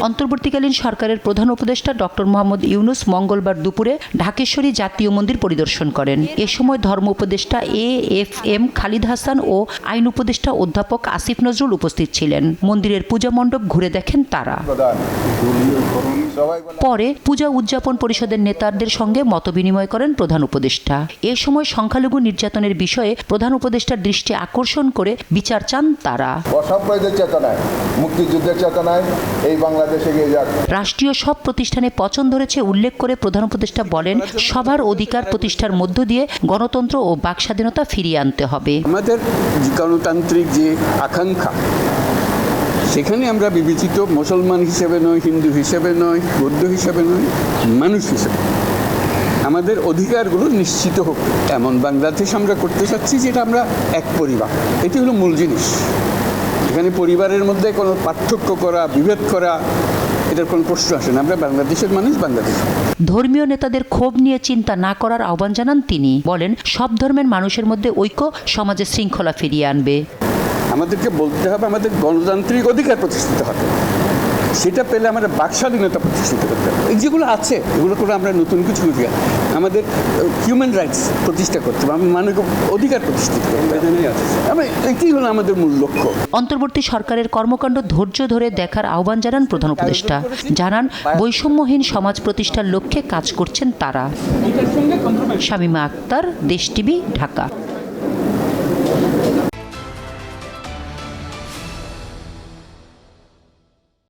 অন্তর্বর্তীকালীন সরকারের প্রধান উপদেষ্টা ডক্টর মোহাম্মদ ইউনূস মঙ্গলবার দুপুরে ঢাকেশ্বরী জাতীয় মন্দির পরিদর্শন করেন। এ সময় ধর্ম উপদেষ্টা AFM খালিদ হাসান ও আইন উপদেষ্টা অধ্যাপক আসিফ নজরুল উপস্থিত ছিলেন। মন্দিরের পূজা মণ্ডপ ঘুরে দেখেন তারা। পরে পূজা উদযাপন পরিষদের নেতাদের সঙ্গে মতবিনিময় করেন প্রধান উপদেষ্টা। এ সময় সংখ্যালঘু নির্যাতনের বিষয়ে প্রধান উপদেষ্টার দৃষ্টি আকর্ষণ করে বিচার চান তারা। অসাম্প্রদায়িক চেতনায়, মুক্তিযুদ্ধের চেতনায় এই বাংলাদেশে এগিয়ে যাক। রাষ্ট্রীয় সব প্রতিষ্ঠানে পচন ধরেছে উল্লেখ করে প্রধান উপদেষ্টা বলেন, সবার অধিকার প্রতিষ্ঠার মধ্য দিয়ে গণতন্ত্র ও বাক স্বাধীনতা ফিরিয়ে আনতে হবে। আমাদের গণতান্ত্রিক যে আকাঙ্ক্ষা, সেখানে আমরা বিবেচিত মুসলমান হিসেবে নয়, হিন্দু হিসেবে নয়, বৌদ্ধ হিসেবে নয়, মানুষ হিসেবে আমাদের অধিকারগুলো নিশ্চিত হোক এমন বাংলাদেশ আমরা করতে চাচ্ছি, যেটা আমরা এক পরিবার। এটি হলো মূল জিনিস। এখানে পরিবারের মধ্যে কোনো পার্থক্য করা, বিভেদ করা, এটার কোনো প্রশ্ন আসে না। আমরা বাংলাদেশের মানুষ, বাংলাদেশ। ধর্মীয় নেতাদের ক্ষোভ নিয়ে চিন্তা না করার আহ্বান জানান তিনি। বলেন, সব ধর্মের মানুষের মধ্যে ঐক্য সমাজে শৃঙ্খলা ফিরিয়ে আনবে। আমাদেরকে বলতে হবে আমাদের গণতান্ত্রিক অধিকার প্রতিষ্ঠিত হবে, সেটা পেলে আমরা বাক স্বাধীনতা প্রতিষ্ঠিত করতে হবে। এই যেগুলো আছে এগুলো করে আমরা নতুন কিছু বুঝি, আমাদের হিউম্যান রাইটস প্রতিষ্ঠা করতে হবে, আমরা মানবিক অধিকার প্রতিষ্ঠিত করতে হবে। এটি হলো আমাদের মূল লক্ষ্য। অন্তর্বর্তী সরকারের কর্মকাণ্ড ধৈর্য ধরে দেখার আহ্বান জানান প্রধান উপদেষ্টা। জানান, বৈষম্যহীন সমাজ প্রতিষ্ঠার লক্ষ্যে কাজ করছেন তারা। শামীমা আক্তার, দেশ টিভি, ঢাকা।